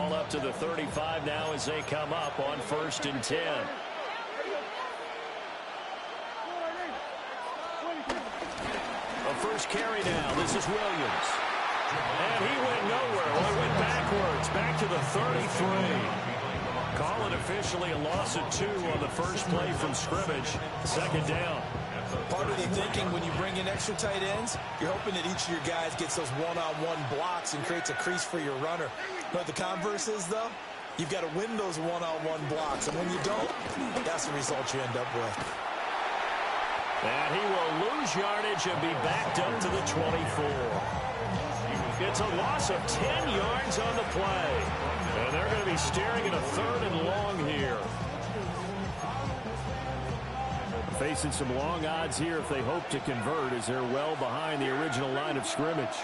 ball up to the 35 now as they come up on 1st and 10. A first carry now. This is Williams. And he went nowhere. Well, he went backwards, back to the 33. Call it officially a loss of 2 on the first play from scrimmage. 2nd down. Part of the thinking when you bring in extra tight ends, you're hoping that each of your guys gets those one-on-one blocks and creates a crease for your runner. But the converse is, though, you've got to win those one-on-one blocks. And when you don't, that's the result you end up with. And he will lose yardage and be backed up to the 24. It's a loss of 10 yards on the play. And they're going to be staring at a 3rd and long here. Facing some long odds here if they hope to convert as they're well behind the original line of scrimmage.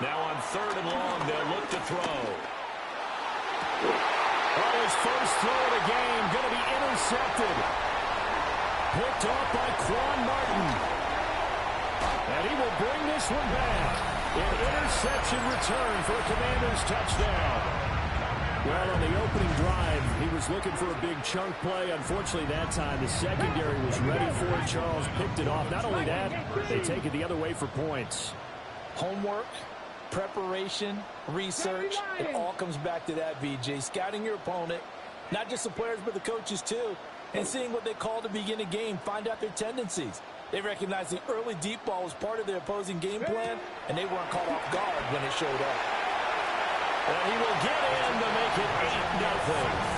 Now on 3rd and long, they'll look to throw. Oh, his first throw of the game going to be intercepted. Picked off by Quan Martin. And he will bring this one back. An interception return for a Commanders touchdown. Well, on the opening drive, he was looking for a big chunk play. Unfortunately, that time, the secondary was ready for it. Charles picked it off. Not only that, they take it the other way for points. Homework, preparation, research, it all comes back to that, VJ. Scouting your opponent, not just the players, but the coaches too, and seeing what they call to begin a game, find out their tendencies. They recognized the early deep ball was part of their opposing game plan, and they weren't caught off guard when it showed up. And he will get in to make it 8-0.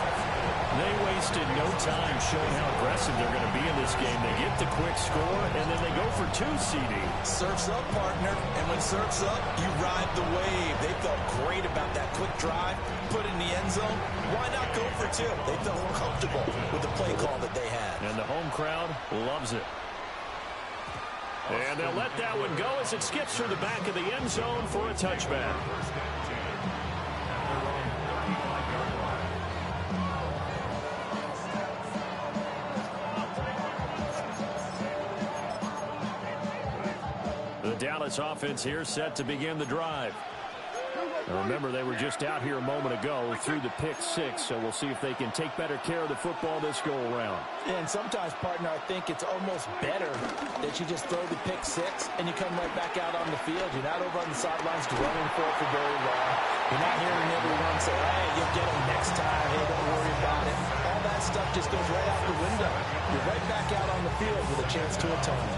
They wasted no time showing how aggressive they're going to be in this game. They get the quick score, and then they go for 2, CD. Surf's up, partner. And when surf's up, you ride the wave. They felt great about that quick drive, put in the end zone. Why not go for 2? They felt comfortable with the play call that they had. And the home crowd loves it. And they'll let that one go as it skips through the back of the end zone for a touchback. The Dallas offense here set to begin the drive. Now remember, they were just out here a moment ago through the pick 6, so we'll see if they can take better care of the football this go-around. And sometimes, partner, I think it's almost better that you just throw the pick 6 and you come right back out on the field. You're not over on the sidelines dwelling for it for very long. You're not hearing everyone say, hey, you'll get them next time. Hey, don't worry about it. All that stuff just goes right out the window. You're right back out on the field with a chance to atone.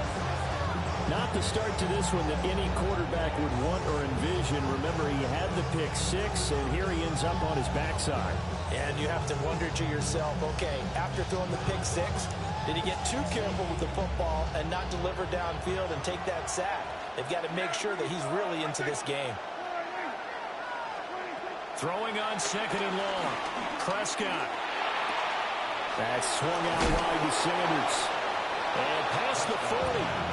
Not the start to this one that any quarterback would want or envision. Remember, he had the pick 6, and here he ends up on his backside. And you have to wonder to yourself, okay, after throwing the pick 6, did he get too careful with the football and not deliver downfield and take that sack? They've got to make sure that he's really into this game. Throwing on 2nd and long. Prescott. That swung out wide to Sanders. And past the 40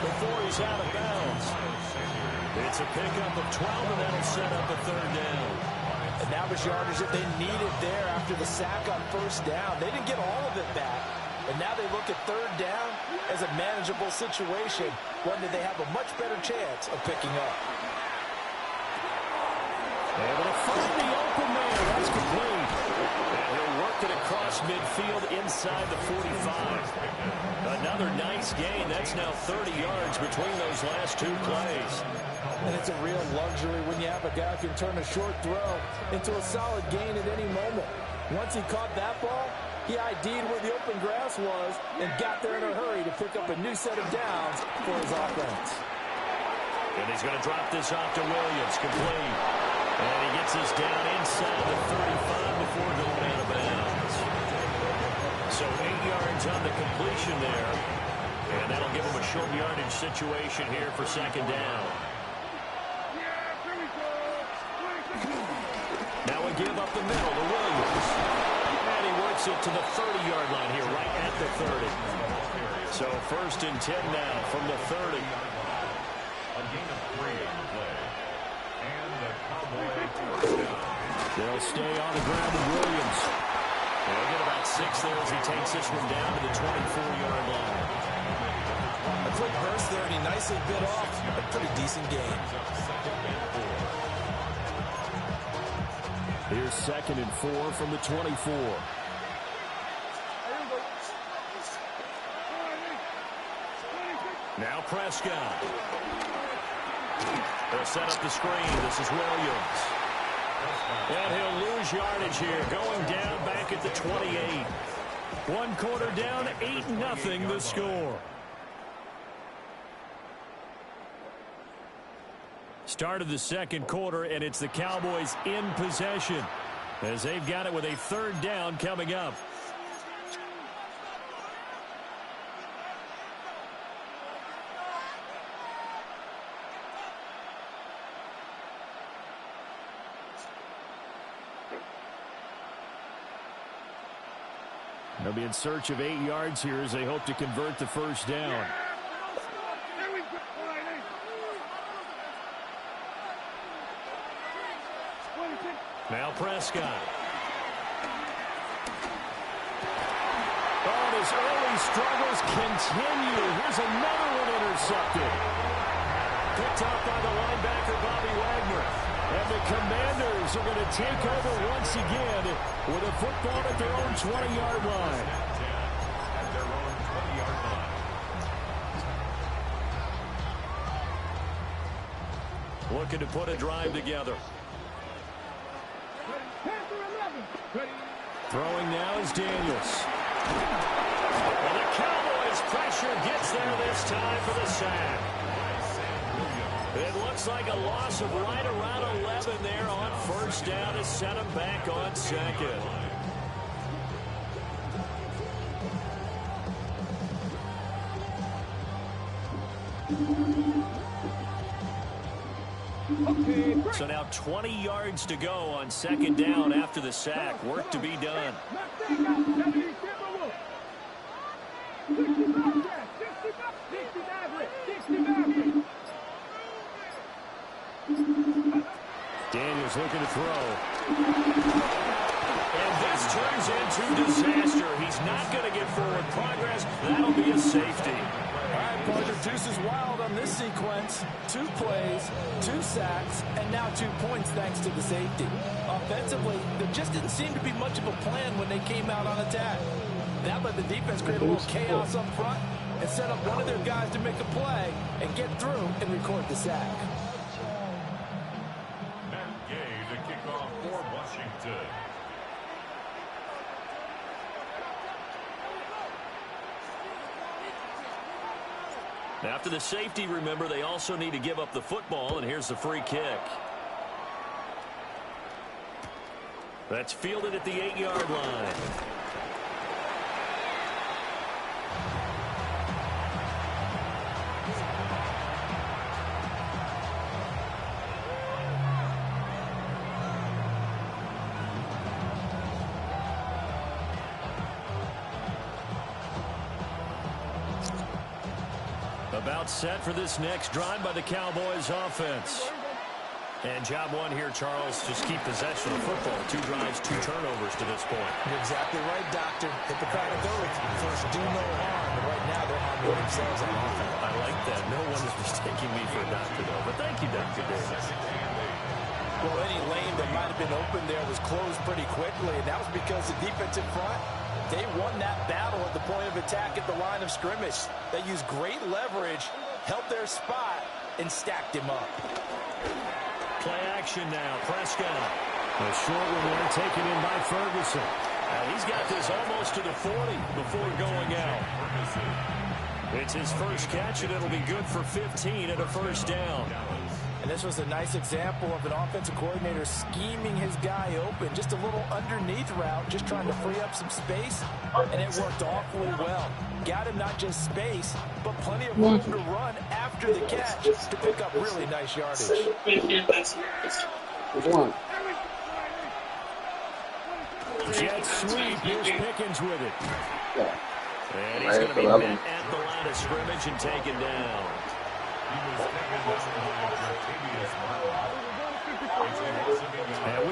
before he's out of bounds. It's a pickup of 12, and that'll set up a 3rd down. And that was yardage that they needed there after the sack on 1st down. They didn't get all of it back. And now they look at 3rd down as a manageable situation, one that they have a much better chance of picking up. Able to find the open man. That's complete. And he'll work it across midfield inside the 45. Another nice gain. That's now 30 yards between those last 2 plays. And it's a real luxury when you have a guy who can turn a short throw into a solid gain at any moment. Once he caught that ball, he ID'd where the open grass was and got there in a hurry to pick up a new set of downs for his offense. And he's going to drop this off to Williams. Complete. And he gets this down inside the 35 before going out of bounds. So 8 yards on the completion there. And that'll give him a short yardage situation here for 2nd down. Now we give up the middle to Williams. And he works it to the 30-yard line here, right at the 30. So 1st and 10 now from the 30. They'll stay on the ground with Williams. They'll get about 6 there as he takes this one down to the 24-yard line. A quick burst there, and he nicely bit off a pretty decent gain. Here's 2nd and 4 from the 24. Now Prescott. They'll set up the screen. This is Williams. And he'll lose yardage here, going down back at the 28. 1 quarter down, 8-0 the score. Start of the 2nd quarter, and it's the Cowboys in possession as they've got it with a 3rd down coming up. They'll be in search of 8 yards here as they hope to convert the 1st down. Now Prescott. Oh, his early struggles continue. Here's another one intercepted. Picked up by the linebacker, Bobby Wagner. And the Commanders are going to take over once again with a football at their own 20-yard line. Looking to put a drive together. Throwing now is Daniels. Well, the Cowboys' pressure gets there this time for the sack. It looks like a loss of right around 11 there on 1st down to set him back on 2nd. So now 20 yards to go on 2nd down after the sack. Work to be done. Daniels looking to throw. And this turns into disaster. He's not going to get forward progress. That'll be a safety. All right, partner, deuce is wild on this sequence. 2 plays, 2 sacks, and now 2 points thanks to the safety. Offensively, there just didn't seem to be much of a plan when they came out on attack. That let the defense create a little chaos up front and set up one of their guys to make a play and get through and record the sack. Matt Gay to kick off for Washington. After the safety, remember, they also need to give up the football, and here's the free kick. That's fielded at the 8-yard line. About set for this next drive by the Cowboys offense. And job one here, Charles, just keep possession of the football. 2 drives, 2 turnovers to this point. You're exactly right, Doctor. Hippocratic oath. First, do no harm. But right now, they're harming themselves on offense. I like that. No one is mistaking me for a doctor, though. But thank you, Dr. Davis. Well, any lane that might have been open there was closed pretty quickly, and that was because the defensive front, they won that battle at the point of attack at the line of scrimmage. They used great leverage, held their spot, and stacked him up. Play action now. Prescott. A short one there taken in by Ferguson. He's got this almost to the 40 before going out. It's his first catch, and it'll be good for 15 and a 1st down. And this was a nice example of an offensive coordinator scheming his guy open. Just a little underneath route, just trying to free up some space, and it worked awfully well. Got him not just space, but plenty of room to run after the catch to pick up really nice yardage. Jet sweep. Here's Pickens with it. And he's going to be met at the line of scrimmage and taken down.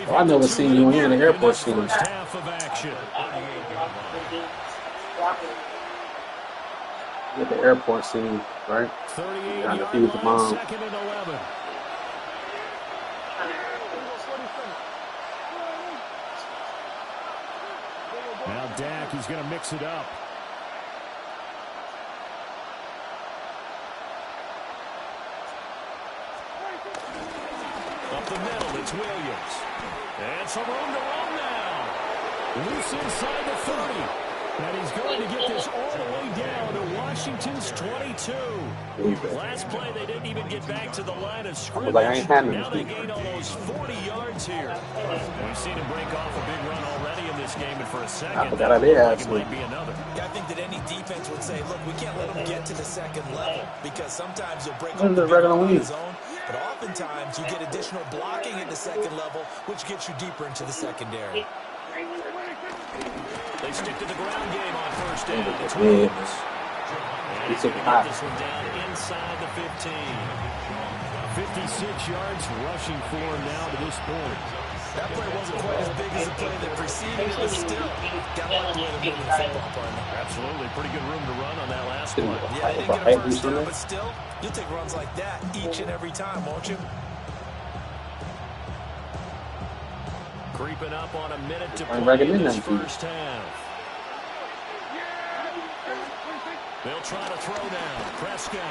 I've never seen you here in the airport scene. First half of action. At the airport scene, right? 38 feed the mom. 2nd and 11. Dak. He's going to mix it up. Up the middle, it's Williams. And some room to run now. Loose inside the 30. And he's going to get this all the way down to Washington's 22. Last play, they didn't even get back to the line of scrimmage. Now they gain almost 40 yards here. We've seen him break off a big run already in this game, and for a second, it might be another. Yeah, I think that any defense would say, look, we can't let him get to the second level because sometimes you'll break up the regular zone, but oftentimes you get additional blocking at the second level, which gets you deeper into the secondary. They stick to the ground game on first down. It's Williams. And he's going to get this one down inside the 15. 56 yards rushing for him now to this point. That play wasn't quite as big as the play that preceded it, but still, got a lot of way to move the football, partner. Absolutely. Pretty good room to run on that last play. Yeah, they didn't get a first down, but still, you'll take runs like that each and every time, won't you? Creeping up on a minute to play in this first half. They'll try to throw now. Prescott.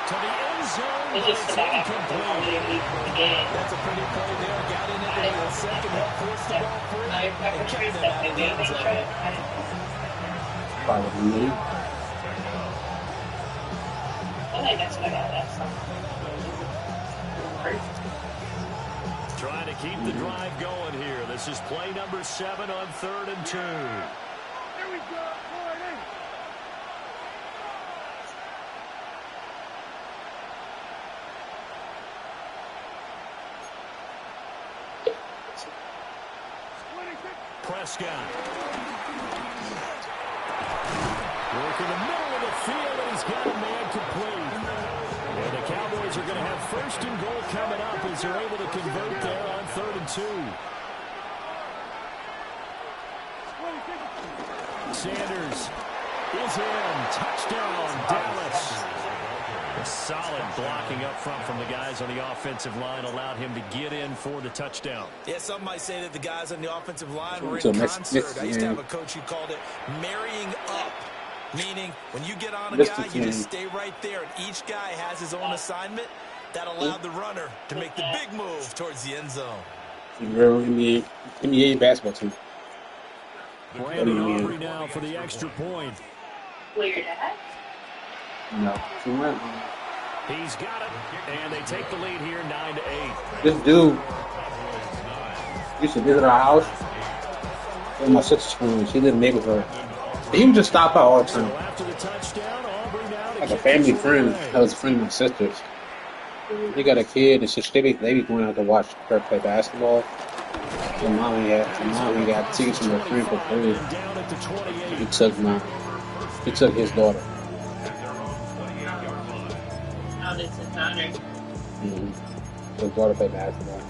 To the end zone, but it's incomplete. That's a pretty play there. Got in it in the second half, forced the ball free, and kept them out of the end zone. Probably. Trying to keep the drive going here. This is play number 7 on 3rd and 2. Here we go. Prescott. Work in the middle of the field, and he's got a man complete. And the Cowboys are going to have 1st and goal coming up as they're able to convert there on 3rd and 2. Sanders is in. Touchdown, Dallas. A solid blocking up front from the guys on the offensive line allowed him to get in for the touchdown. Yeah, some might say that the guys on the offensive line were in concert. I used to have a coach who called it marrying up, meaning when you get on a guy, you just stay right there, and each guy has his own assignment. That allowed the runner to make the big move towards the end zone. NBA basketball team. Brandon Aubrey now for the extra point. Weird, huh? No. He's got it, and they take the lead here 9-8. This dude used to visit our house in my sister's home. She lived in the neighborhood. He would just stop by all the time. So after the touchdown, Aubrey now Like a family friend. That was a friend of my sister's. They got a kid, and they be going out to watch her play basketball. So mommy got tickets from her friend for free. He took his daughter. His daughter played basketball.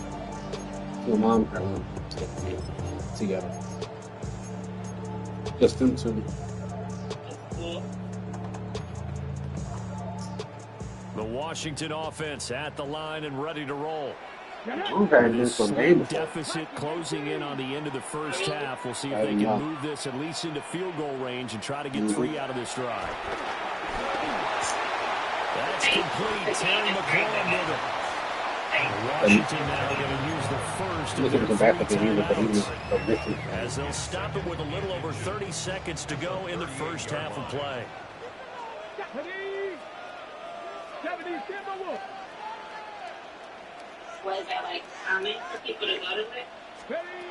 So mom and her went together. Just them two. The Washington offense at the line and ready to roll. Slight Deficit closing in on the end of the first half. We'll see if they can move this at least into field goal range and try to get 3 out of this drive. That's complete. Terry McLaurin with it. Washington now going to use the first of their 3 as they'll stop it with a little over 30 seconds to go in the first half of play. Was that like common for people to go to it?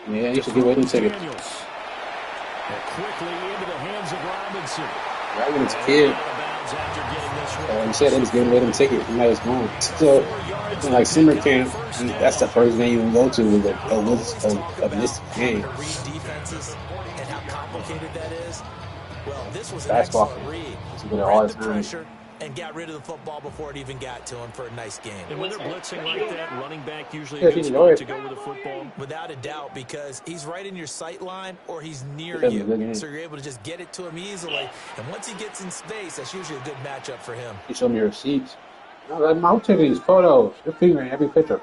Yeah, you should be waiting tickets. And quickly into the hands of Robinson. Right when it's a kid. He said they was giving away them tickets. He was gone. So, like summer camp, that's the first game you can go to with a list of games. Defenses and how complicated that is. Well, this was basketball. Read the pressure and got rid of the football before it even got to him for a nice game. And when they're blitzing like that, running back usually a good spot to go with the football. Without a doubt, because he's right in your sight line or he's near you. So you're able to just get it to him easily. And once he gets in space, that's usually a good matchup for him. You show me your receipts. I'll take these photos. You're figuring every picture.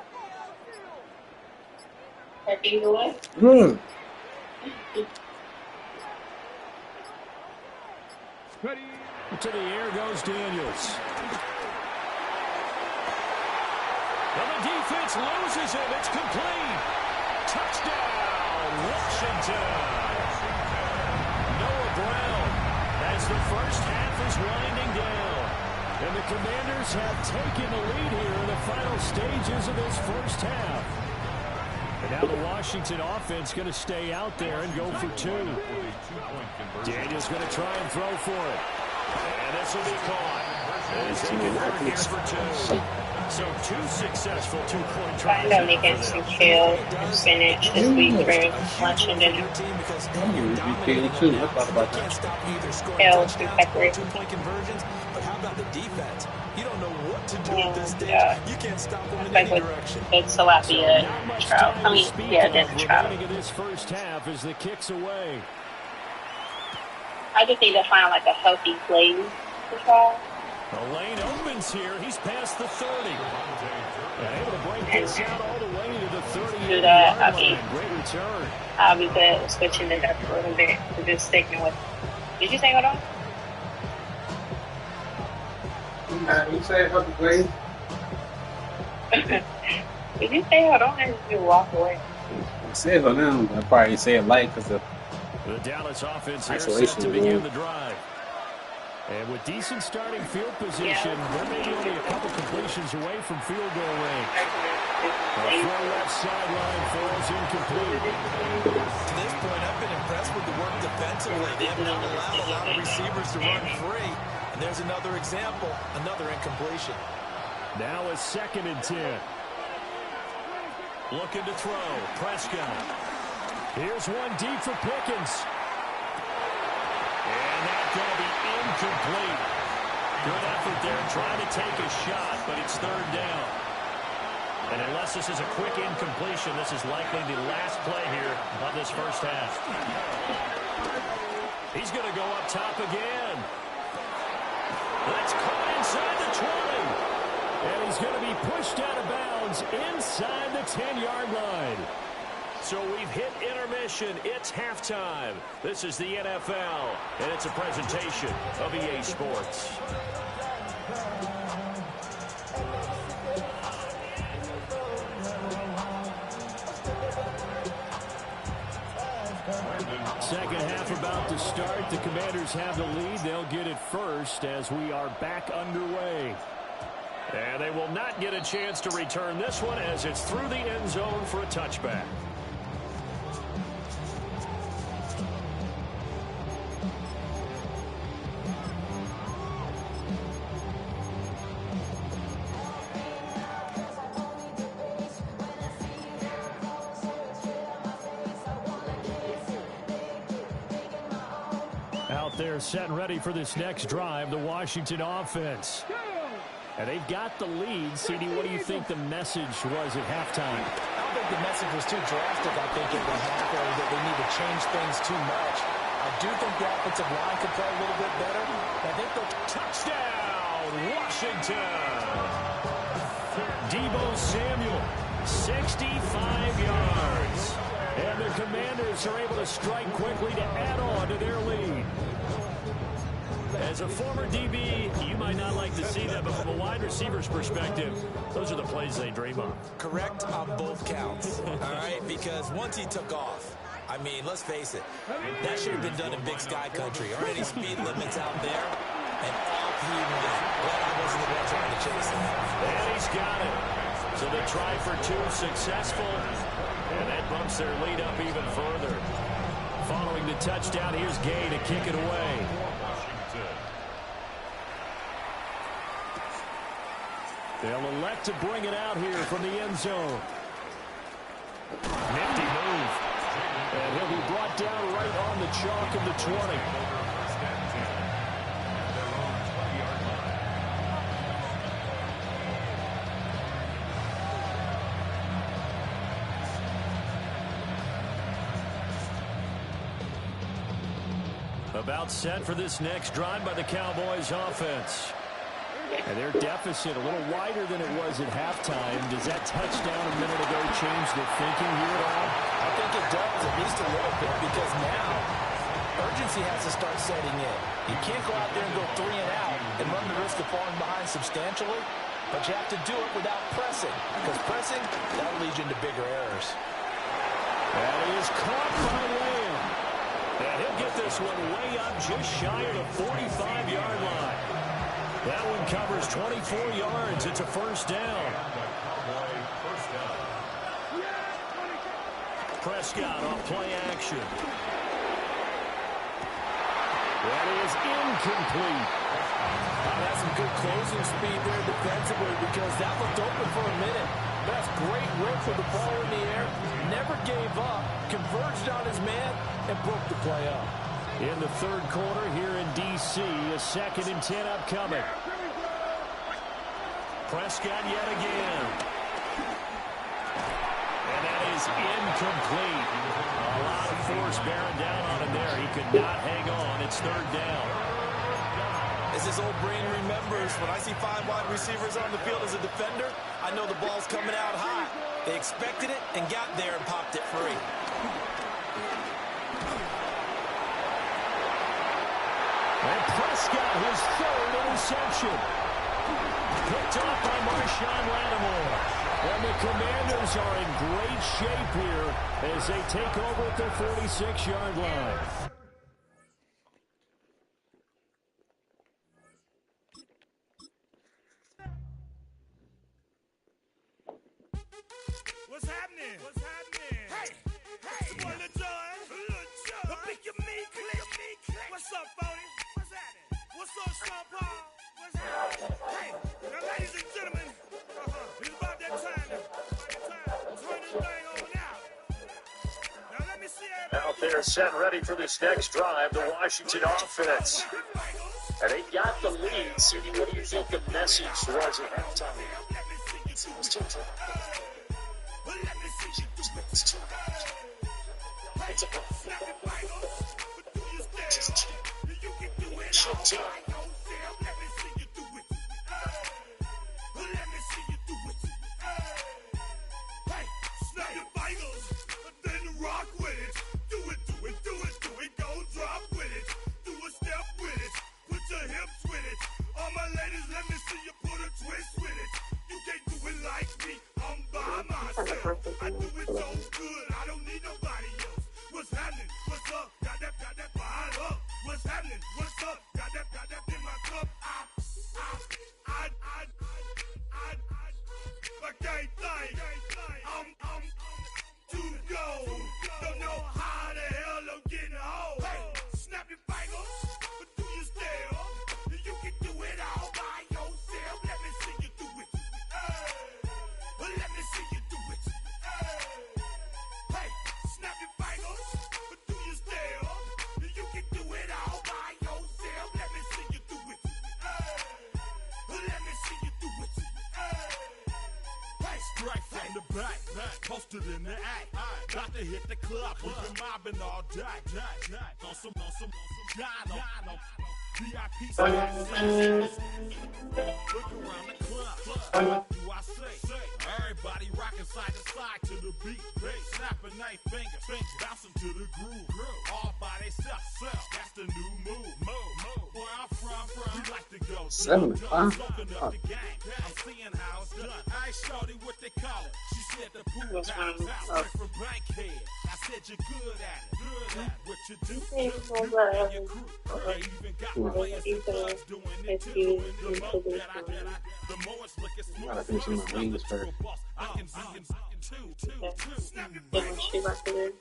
Ready. To the air goes Daniels. And the defense loses him. It's complete. Touchdown, Washington. Noah Brown as the first half is winding down. And the Commanders have taken the lead here in the final stages of this first half. And now the Washington offense going to stay out there and go for two. Daniels going to try and throw for it. And this will be caught. As they convert here for two. So two successful two-point tries. I'm going to make some kale and spinach this week for lunch and dinner. Kale and pepper. Two-point conversions, but how about the defense? You don't know what to do at this stage. You can't stop them in any direction. It's tilapia trout. I mean, yeah, dinner trout. This first half as the kicks away. I just need to find like a healthy place to try. The lane opens here. He's past the 30. And able to break this out all the way to the 30. Do that. I mean, great return. I'll be good switching it up a little bit to just sticking with. Did you say hold on? You say healthy place? Did you say hold on and you walk away? I said hold on. I probably say it light because of the Dallas offense here isolation set to begin the drive. And with decent starting field position, they're maybe only a couple completions away from field goal range. The throw left sideline falls incomplete. To this point, I've been impressed with the work defensively. They have not allowed a lot of receivers to run free. And there's another example, another incompletion. Now a 2nd and 10. Looking to throw. Prescott. Here's one deep for Pickens. And that's going to be incomplete. Good effort there trying to take a shot, but it's 3rd down. And unless this is a quick incompletion, this is likely the last play here of this first half. He's going to go up top again. That's caught inside the 20. And he's going to be pushed out of bounds inside the 10-yard line. So we've hit intermission. It's halftime. This is the NFL, and it's a presentation of EA Sports. Second half about to start. The Commanders have the lead. They'll get it first as we are back underway. And they will not get a chance to return this one as it's through the end zone for a touchback. Out there set and ready for this next drive, the Washington offense. And they've got the lead. CD, what do you think the message was at halftime? I don't think the message was too drastic, I think, at the half, or that they need to change things too much. I do think the offensive line could play a little bit better. I think the touchdown, Washington. Deebo Samuel, 65 yards. And the Commanders are able to strike quickly to add on to their lead. As a former DB, you might not like to see that, but from a wide receiver's perspective, those are the plays they dream of. Correct on both counts, all right? Because once he took off, I mean, let's face it, that should have been done in Big Sky Country. Aren't any speed limits out there? And off he went. Glad I wasn't the one trying to chase him. And he's got it. So the try for two successful, and that bumps their lead up even further. Following the touchdown, here's Gay to kick it away. They'll elect to bring it out here from the end zone. Nifty move. And he'll be brought down right on the chalk of the 20. About set for this next drive by the Cowboys offense. And their deficit a little wider than it was at halftime. Does that touchdown a minute ago change the thinking here at all? I think it does, at least a little bit, because now urgency has to start setting in. You can't go out there and go 3 and out and run the risk of falling behind substantially, but you have to do it without pressing, because pressing, that'll lead you into bigger errors. That is caught by Lamb. And he'll get this one way up just shy of the 45-yard line. That one covers 24 yards. It's a first down. Prescott off play action. That is incomplete. That's some good closing speed there defensively, because that looked open for a minute. That's great work with the ball in the air. Never gave up, converged on his man, and broke the play up. In the third quarter here in D.C., a 2nd and 10 upcoming. Prescott yet again. And that is incomplete. A lot of force bearing down on him there. He could not hang on. It's 3rd down. As his old brain remembers, when I see 5 wide receivers on the field as a defender, I know the ball's coming out high. They expected it and got there and popped it free. And Prescott, his 3rd interception. Picked off by Marshawn Lattimore. And the Commanders are in great shape here as they take over at their 46-yard line. What's happening? What's happening? Hey, hey, boy, Lil Jon. The pick your meat click. What's up, Phony? What's happening? What's up, Sean Paul? What's happening? Hey, now, ladies and gentlemen, it's about that time to turn this thing on out. Now, let me see everybody. Out there set ready for this next drive, the Washington offense. And they got the lead. Sidney, what do you think the message was at halftime? Posted in the act, got to hit the club. We've been mobbing all day. On some Dino. VIP spots. Look around the club. What do I say? Everybody rocking side to side to the beat. Snapping they fingers, bouncing to the groove. All by themselves. That's the new move. Where I'm from, we like to go. 7 I'm seeing how it's done. I shorty what they call it. She said the pool time's out from Bankhead. I said you're good at it. Good at what you do. And your crew. They even got players and thugs doing it too. The more it's looking smooth. Gotta finish my wings first. I can two. Snap your Then she left it in.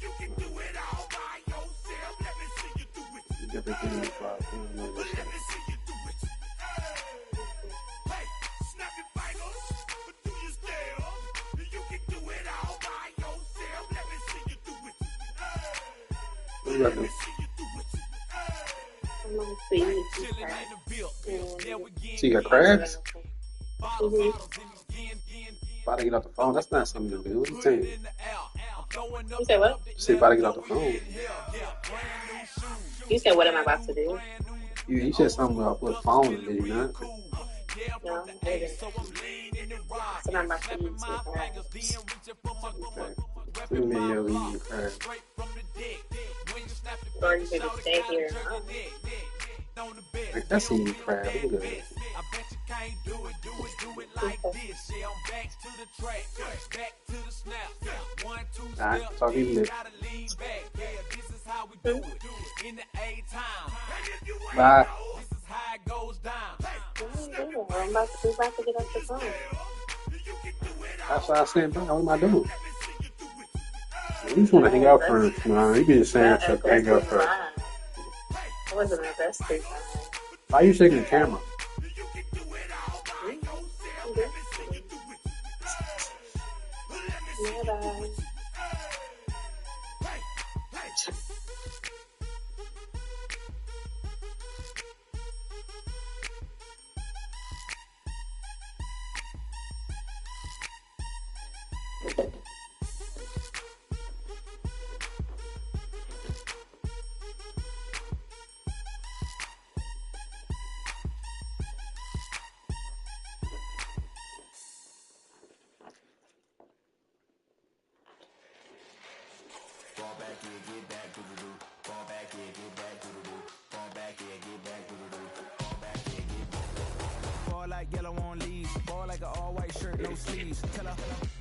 you can do it all by yourself. Let me see you do it. Everything is fine. Let me see you do it. Hey, snap your fingers, but do you still? You can do it all by yourself. Let me see you do it. What you got to do? I'm gonna see So you got crabs? Mhm. About to get off the phone. That's not something to do. What you saying? You said what? You said about to get off the phone. You said what am I about to do? You said something about put phone, did you not? No, I didn't. So I'm about to eat some crabs. Okay. Send me your eating crabs. Or you could stay here. Like, that's some crap. Look at that. I bet you can't do it like this. Yeah, I'm back to the track, back to the snap. 1, 2 Alright, step, talk even gotta lean back. Yeah, this is how we do it. In the A time. Bye. This is how it goes down. We're about to get off the phone. That's why I said, bro, what am I doing? You just want to hang out first, man. You can just say stuff to hang out first. It wasn't my best time. Why are you shaking the camera? Yeah, bye. Ball like yellow on leaves, ball like an all-white shirt, no sleeves. Tell her,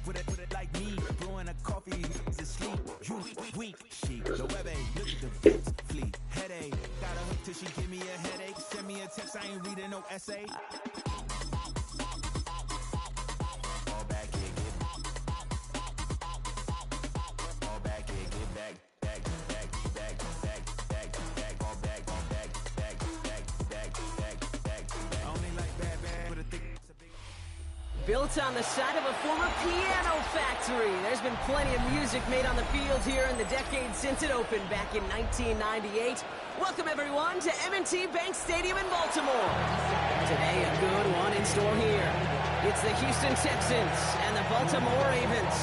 put it like me, blowing a coffee, is asleep. You weak, she, the web ain't, look at the boots, fleet, headache. Got a hook till she give me a headache, send me a text, I ain't reading no essay. Fall back here, get back, only like bad, with a thick. Built on the side of a former piano factory, there's been plenty of music made on the field here in the decade since it opened back in 1998. Welcome everyone to M&T Bank Stadium in Baltimore. Today a good one in store here. It's the Houston Texans and the Baltimore Ravens.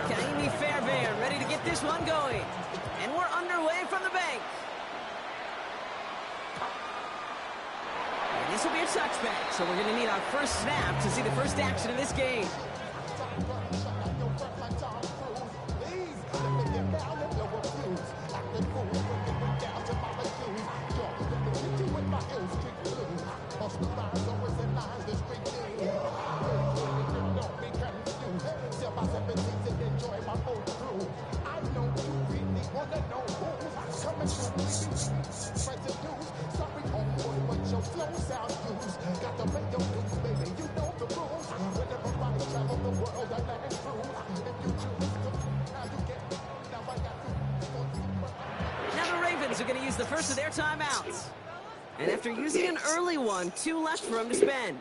Kaimi Fairbairn ready to get this one going. And we're underway from the bank. And this will be a touchback, so we're going to need our first snap to see the first action of this game. Now the Ravens are going to use the first of their timeouts. And after using an early one, 2 left for them to spend.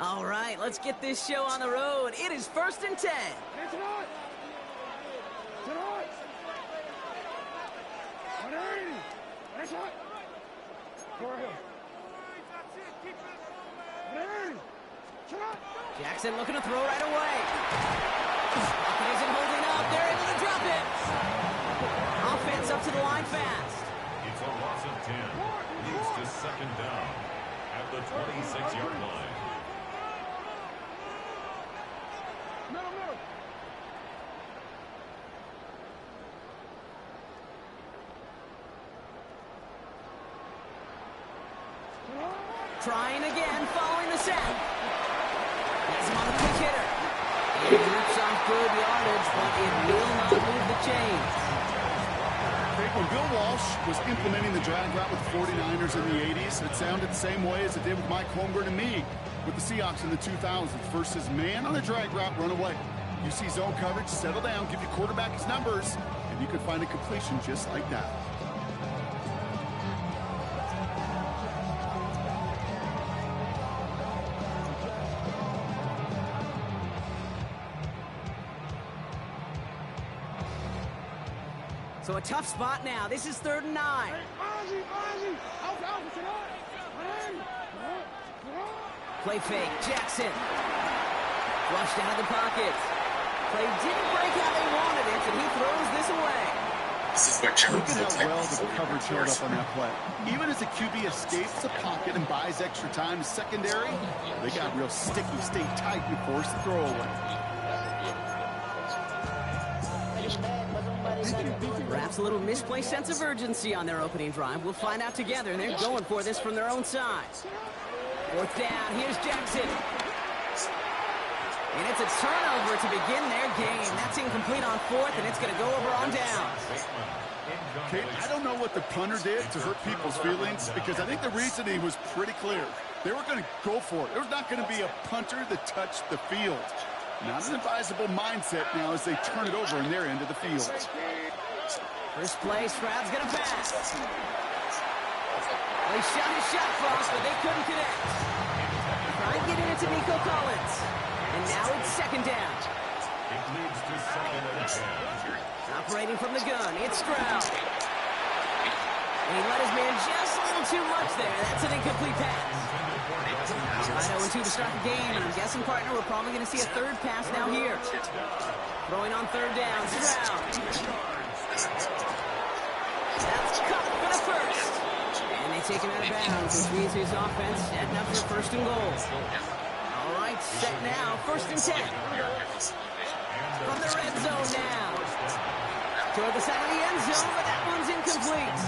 All right, let's get this show on the road. It is 1st and 10. Jackson looking to throw right away. He isn't holding up. They're able to drop it. Offense up to the line fast. It's a loss of 10. Moves to 2nd down at the 26-yard line. Trying again, following the sack. Has him on a quick hitter. And rips off good yardage, but it will not move the chains. When Bill Walsh was implementing the drag route with the 49ers in the 80s, it sounded the same way as it did with Mike Holmgren and me with the Seahawks in the 2000s. Versus man on a drag route, run away. You see zone coverage, settle down, give your quarterback his numbers, and you can find a completion just like that. So a tough spot now. This is 3rd and 9. Play fake. Jackson. Flushed out of the pocket. Play didn't break how they wanted it, and he throws this away. Look at how well the coverage held up on that play. Even as the QB escapes the pocket and buys extra time to secondary, they got real sticky, stayed tight, and forced the throw away. Perhaps a little misplaced sense of urgency on their opening drive. We'll find out together, and they're going for this from their own side. 4th down. Here's Jackson. And it's a turnover to begin their game. That's incomplete on 4th, and it's going to go over on downs. Kate, I don't know what the punter did to hurt people's feelings, because I think the reasoning was pretty clear. They were going to go for it. There was not going to be a punter that touched the field. Not an advisable mindset now as they turn it over in their end of the field. First play, Stroud's going to pass. They shot his shot, Frost, but they couldn't connect. Trying to get it into Nico Collins. And now it's 2nd down. It leads to 2nd and 10. Operating from the gun, it's Stroud. And he let his man just a little too much there. That's an incomplete pass. 0-2 to start the game, and I'm guessing, partner, we're probably going to see a 3rd pass now here. Throwing on 3rd down, Stroud. That's caught for the first. And they take him out of bounds, which means his offense setting up for 1st and goal. All right, set now, 1st and 10. From the red zone now. Toward the side of the end zone, but that one's incomplete.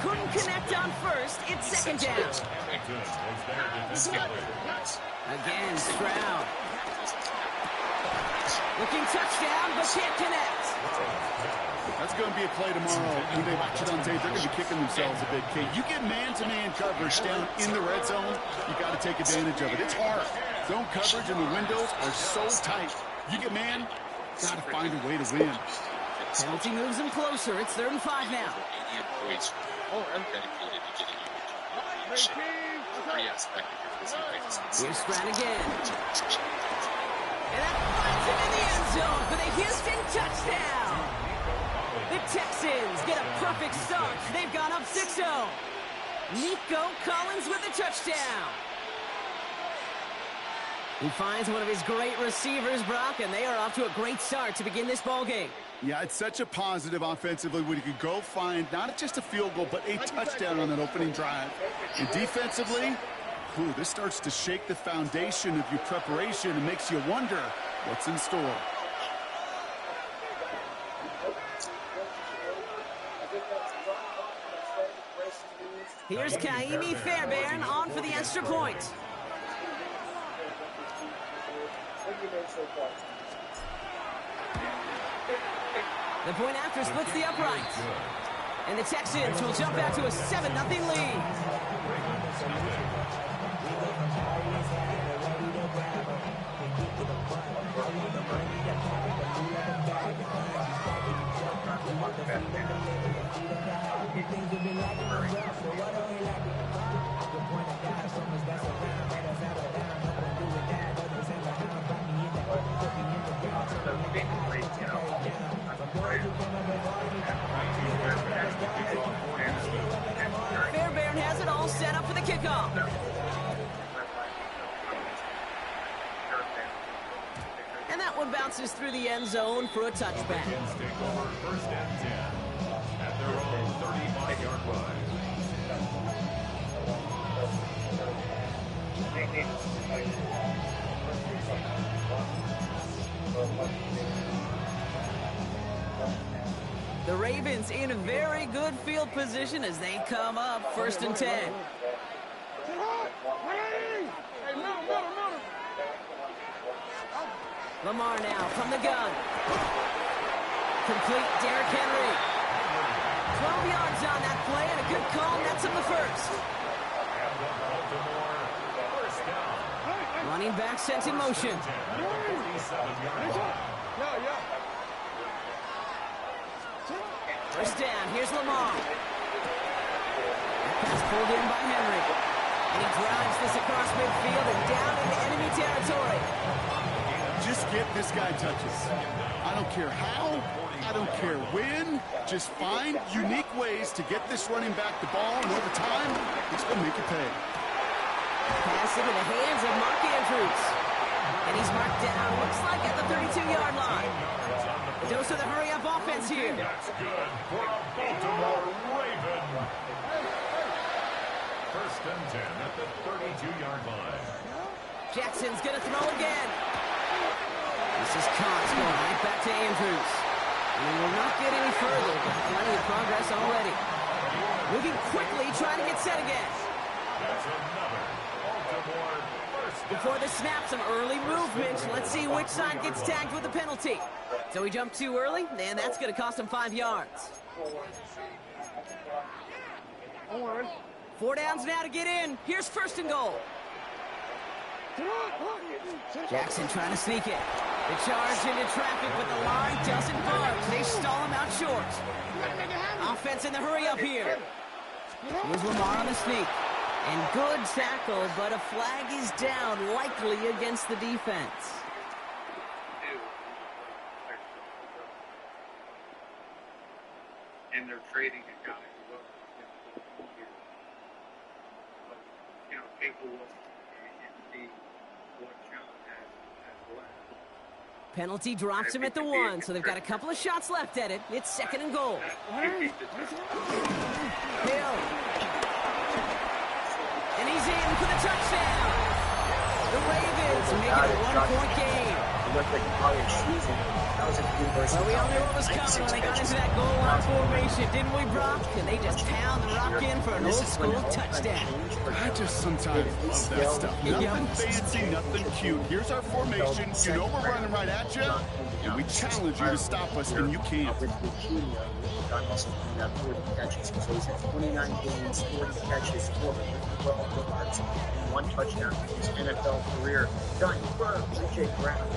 Couldn't connect on 1st. It's 2nd down. Again, Stroud. Looking touchdown, but can't connect. That's going to be a play tomorrow. When they watch it on tape, they're going to be kicking themselves a bit, Kate. You get man-to-man coverage down in the red zone, you got to take advantage of it. It's hard. Zone coverage and the windows are so tight. You get man, got to find a way to win. Penalty moves them closer. It's 3rd and 5 now. Here's Stroud again. And that finds him in the end zone for the Houston touchdown. The Texans get a perfect start. They've gone up 6-0. Nico Collins with a touchdown. He finds one of his great receivers, Brock, and they are off to a great start to begin this ball game. Yeah, it's such a positive offensively when you can go find not just a field goal, but a touchdown on that opening drive. And defensively, this starts to shake the foundation of your preparation and makes you wonder what's in store. Here's Kaimi Fairbairn on for the extra point. The point after splits the uprights. And the Texans will jump out to a 7-0 lead. Fairbairn has it all set up for the kickoff. And that one bounces through the end zone for a touchback. Texans take over 1st and 10 at their own 35-yard line. The Ravens in a very good field position as they come up 1st and 10. Lamar now from the gun. Complete Derrick Henry. 12 yards on that play and a good call, nets him the first. Running back sent in motion. First down, here's Lamar. Pass pulled in by Henry. And he drives this across midfield and down into enemy territory. Just get this guy touches. I don't care how, I don't care when. Just find unique ways to get this running back the ball, and over time, it's going to make you pay. Pass into the hands of Mark Andrews. And he's marked down, looks like at the 32-yard line. A dose of the hurry-up offense here. That's good for a Baltimore Raven. First and 10 at the 32-yard line. Jackson's going to throw again. This is Cox going right back to Andrews. And he will not get any further, but plenty of progress already. Moving quickly, trying to get set again. That's another Baltimore first down. Before the snap, some early movement. Let's see which side gets tagged with the penalty. So he jumped too early, and that's going to cost him 5 yards. 4 downs now to get in. Here's first and goal. Jackson trying to sneak it. The charge into traffic, but the line doesn't budge. They stall him out short. Offense in the hurry up here. Here's Lamar on the sneak. And good tackle, but a flag is down, likely against the defense. And they're trading a guy who take a look and see what John has left. Penalty drops him at the 1, so they've got a couple of shots left at it. It's second and goal. Hill. And he's in for the touchdown. The Ravens make it a 1-point game. Well, we all knew what was coming when they got into that goal line formation, didn't we, Brock? And they just pound the rock in for an old-school touchdown. I just sometimes love that stuff. Nothing fancy, nothing cute. Here's our formation. You know we're running right at you, and we challenge you to stop us, and you can't. 29 games, 40 catches, 412 yards, and 1 touchdown in his NFL career. Done for J.J. Brown.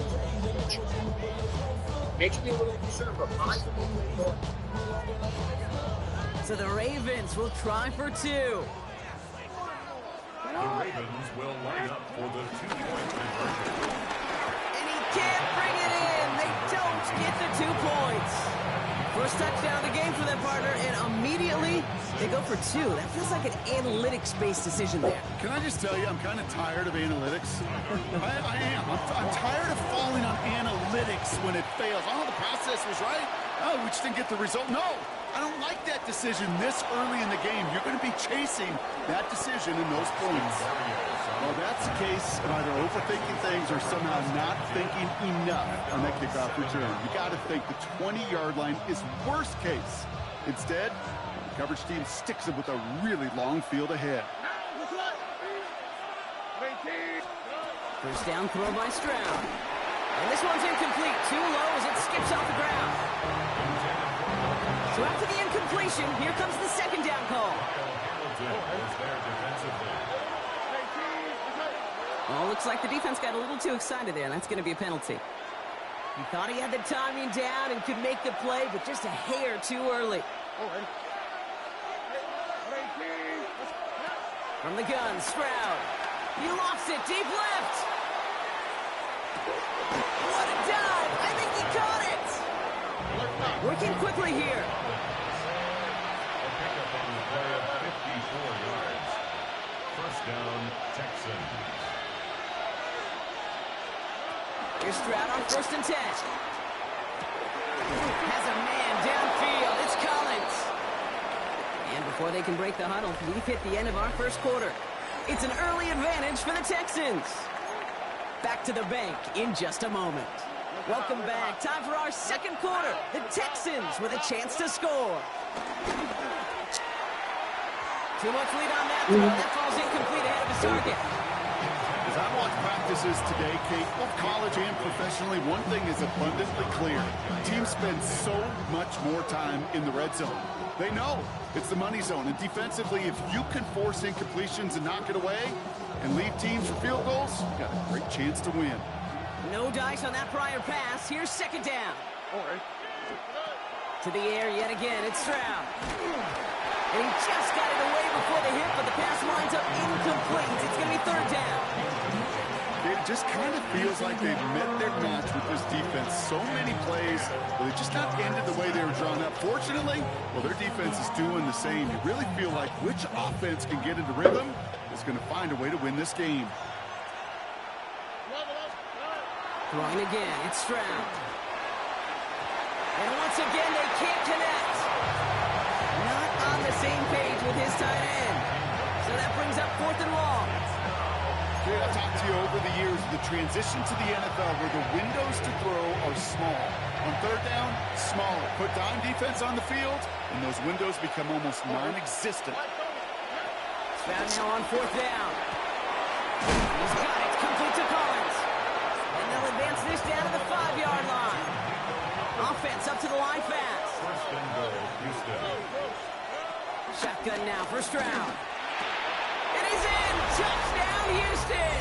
Makes me a little concerned, but possibly. So the Ravens will try for 2. The Ravens will line up for the 2-point conversion. And he can't bring it in. They don't get the 2 points. First touchdown of the game for their partner, and immediately they go for 2. That feels like an analytics-based decision there. Can I just tell you, I'm kind of tired of analytics. I am. I'm tired of falling on analytics when it fails. Oh, the process was right. Oh, we just didn't get the result. No, I don't like that decision this early in the game. You're going to be chasing that decision and those points. Well, that's the case of either overthinking things or somehow not thinking enough on that kickoff return. You got to think the 20-yard line is worst case. Instead, the coverage team sticks it with a really long field ahead. First down throw by Stroud. And this one's incomplete. Too low as it skips off the ground. So after the incompletion, here comes the second down call. Oh, looks like the defense got a little too excited there, and that's going to be a penalty. He thought he had the timing down and could make the play, but just a hair too early. From the gun, Stroud. He lost it, deep left. What a dive! I think he caught it! Working quickly here. A pickup on the play of 54 yards. First down, Texans. Here's Stroud on 1st and 10. Has a man downfield. It's Collins. And before they can break the huddle, we've hit the end of our first quarter. It's an early advantage for the Texans. Back to the bank in just a moment. Welcome back. Time for our second quarter. The Texans with a chance to score. Too much lead on that throw. That falls incomplete ahead of his target. As I watch practices today, Kate, both college and professionally, one thing is abundantly clear. Teams spend so much more time in the red zone. They know it's the money zone. And defensively, if you can force incompletions and knock it away and lead teams for field goals, you got a great chance to win. No dice on that prior pass. Here's second down. To the air yet again. It's Stroud. And he just got it away before the hit, but the pass winds up incomplete. It's going to be third down. It just kind of feels like they've met their match with this defense. So many plays, well, they just not ended the way they were drawn up. Fortunately, well, their defense is doing the same. You really feel like which offense can get into rhythm is going to find a way to win this game. Throwing again, it's Stroud. And once again, they can't connect. Not on the same page with his tight end. So that brings up 4th and long. Okay, I've talked to you over the years, the transition to the NFL where the windows to throw are small. On 3rd down, smaller. Put dime defense on the field, and those windows become almost non-existent. Stroud now on 4th down. He's got it, complete to Collins. And they'll advance this down to the 5-yard line. Offense up to the line fast. First and goal, Houston. Shotgun now for Stroud. It is in! Touchdown, Houston!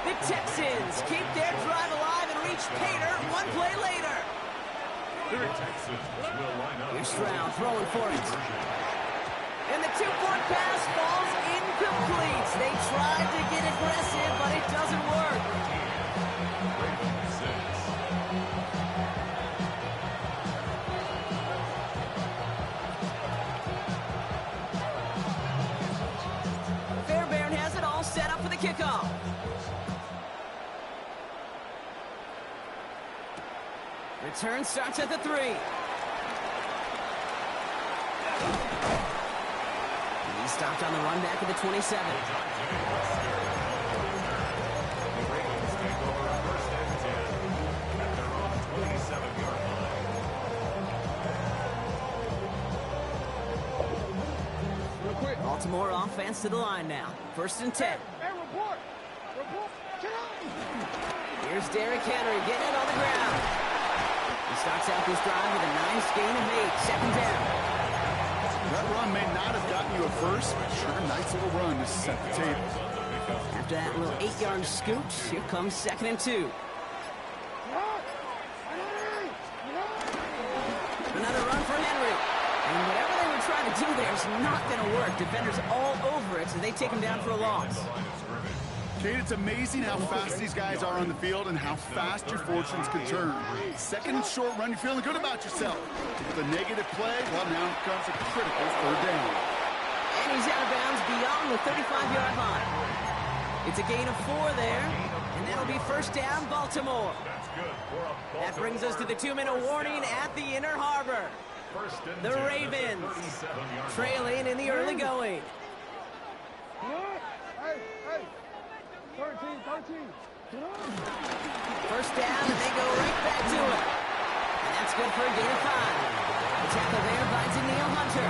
The Texans keep their drive alive and reach Pater one play later. The Texans will line up. Here's Stroud throwing for it. And the 2-point pass falls incomplete. They tried to get aggressive, but it doesn't work. Fairbairn has it all set up for the kickoff. Return starts at the 3. He's stopped on the run back at the 27. Baltimore offense to the line now. 1st and 10. Here's Derrick Henry getting it on the ground. He starts out this drive with a nice gain of 8. 2nd down. That run may not have gotten you a first, but sure, a nice little run to set the table. After that little 8-yard scoot, here comes 2nd and 2. Another run for Henry. And whatever they were trying to do there is not going to work. Defenders all over it, so they take him down for a loss. Kate, it's amazing how fast these guys are on the field and how fast your fortunes can turn. 2nd and short run, you're feeling good about yourself. With a negative play, well, now comes a critical 3rd down. And he's out of bounds beyond the 35-yard line. It's a gain of 4 there, and that'll be 1st down, Baltimore. That brings us to the 2-minute warning at the Inner Harbor. The Ravens trailing in the early going. 1st down, and they go right back to it. And that's good for a gain of 5. The tackle there by Danielle Hunter.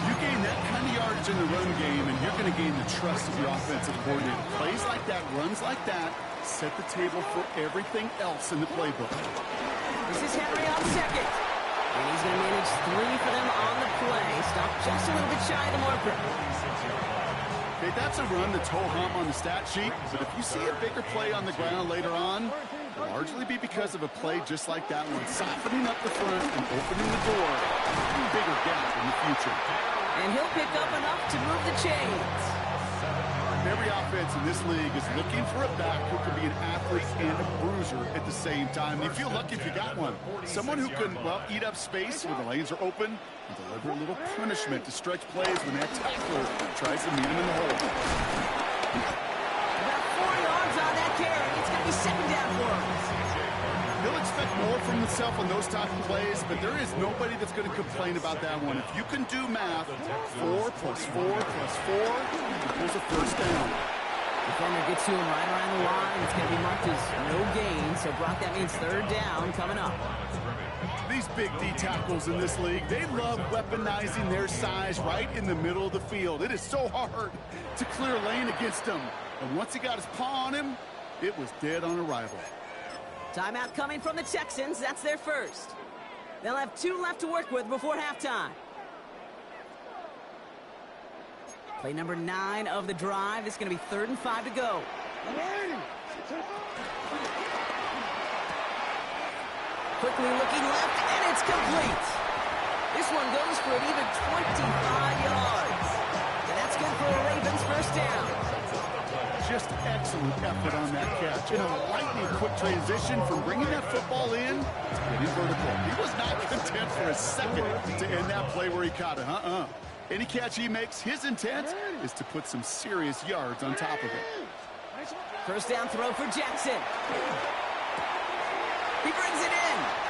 You gain that kind of yardage in the run game, and you're going to gain the trust of your offensive coordinator. Plays like that, runs like that, set the table for everything else in the playbook. This is Henry on 2nd. And he's going to manage 3 for them on the play. Stop just a little bit shy of the marker. Okay, that's a run that's ho-hum on the stat sheet, but if you see a bigger play on the ground later on, it'll largely be because of a play just like that one, softening up the front and opening the door to a bigger gap in the future. And he'll pick up enough to move the chains. Every offense in this league is looking for a back who can be an athlete and a bruiser at the same time. You feel lucky if you got one. Someone who can, well, eat up space when the lanes are open and deliver a little punishment to stretch plays when that tackler tries to meet him in the hole. About 4 yards on that carry. It's going to be 2nd down for him. He'll expect more from himself on those type of plays, but there is nobody that's going to complain about that one. If you can do math, 4 plus 4 plus 4 equals a 1st down. Defender gets to him right around the line. It's going to be marked as no gain, so Brock, that means 3rd down coming up. These big D tackles in this league, they love weaponizing their size right in the middle of the field. It is so hard to clear a lane against him. And once he got his paw on him, it was dead on arrival. Timeout coming from the Texans. That's their first. They'll have 2 left to work with before halftime. Play number 9 of the drive. It's going to be 3rd and 5 to go. Quickly looking left, and it's complete. This one goes for an even 25 yards. And that's good for a Ravens 1st down. Just excellent effort on that catch. And a lightning quick transition from bringing that football in to getting vertical. He was not content for a second to end that play where he caught it. Any catch he makes, his intent is to put some serious yards on top of it. First down throw for Jackson. He brings it in.